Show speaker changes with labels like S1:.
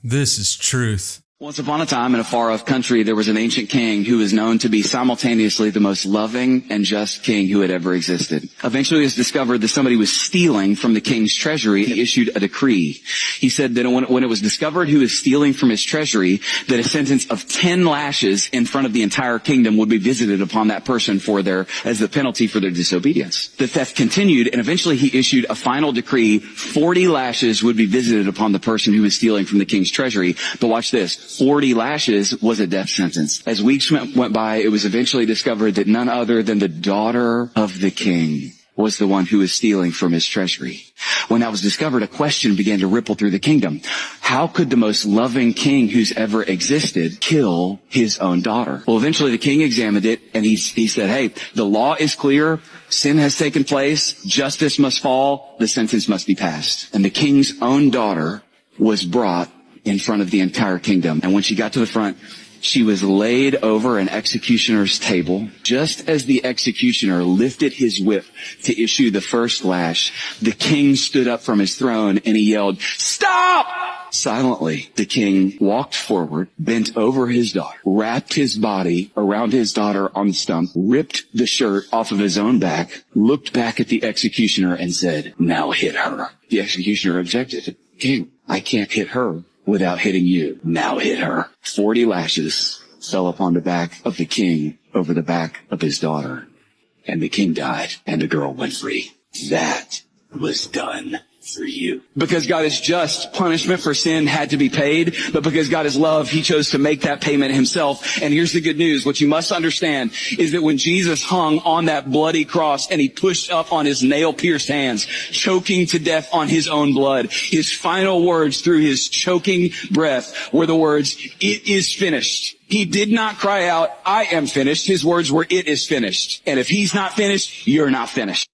S1: This is truth.
S2: Once upon a time in a far-off country, there was an ancient king who was known to be simultaneously the most loving and just king who had ever existed. Eventually it was discovered that somebody was stealing from the king's treasury. He issued a decree. He said that when it was discovered who was stealing from his treasury, that a sentence of 10 lashes in front of the entire kingdom would be visited upon that person as the penalty for their disobedience. The theft continued, and eventually he issued a final decree. 40 lashes would be visited upon the person who was stealing from the king's treasury. But watch this. 40 lashes was a death sentence. As weeks went by, it was eventually discovered that none other than the daughter of the king was the one who was stealing from his treasury. When that was discovered, a question began to ripple through the kingdom. How could the most loving king who's ever existed kill his own daughter? Well, eventually the king examined it, and he said, hey, the law is clear. Sin has taken place. Justice must fall. The sentence must be passed. And the king's own daughter was brought in front of the entire kingdom. And when she got to the front, she was laid over an executioner's table. Just as the executioner lifted his whip to issue the first lash, the king stood up from his throne and he yelled, "Stop!" Silently, the king walked forward, bent over his daughter, wrapped his body around his daughter on the stump, ripped the shirt off of his own back, looked back at the executioner and said, "Now hit her." The executioner objected. "King, I can't hit her without hitting you. Now hit her." 40 lashes fell upon the back of the king over the back of his daughter. And the king died, and the girl went free. That was done for you. Because God is just, punishment for sin had to be paid, but because God is love, he chose to make that payment himself. And here's the good news. What you must understand is that when Jesus hung on that bloody cross and he pushed up on his nail-pierced hands, choking to death on his own blood, his final words through his choking breath were the words, "It is finished." He did not cry out, "I am finished." His words were, "It is finished." And if he's not finished, you're not finished.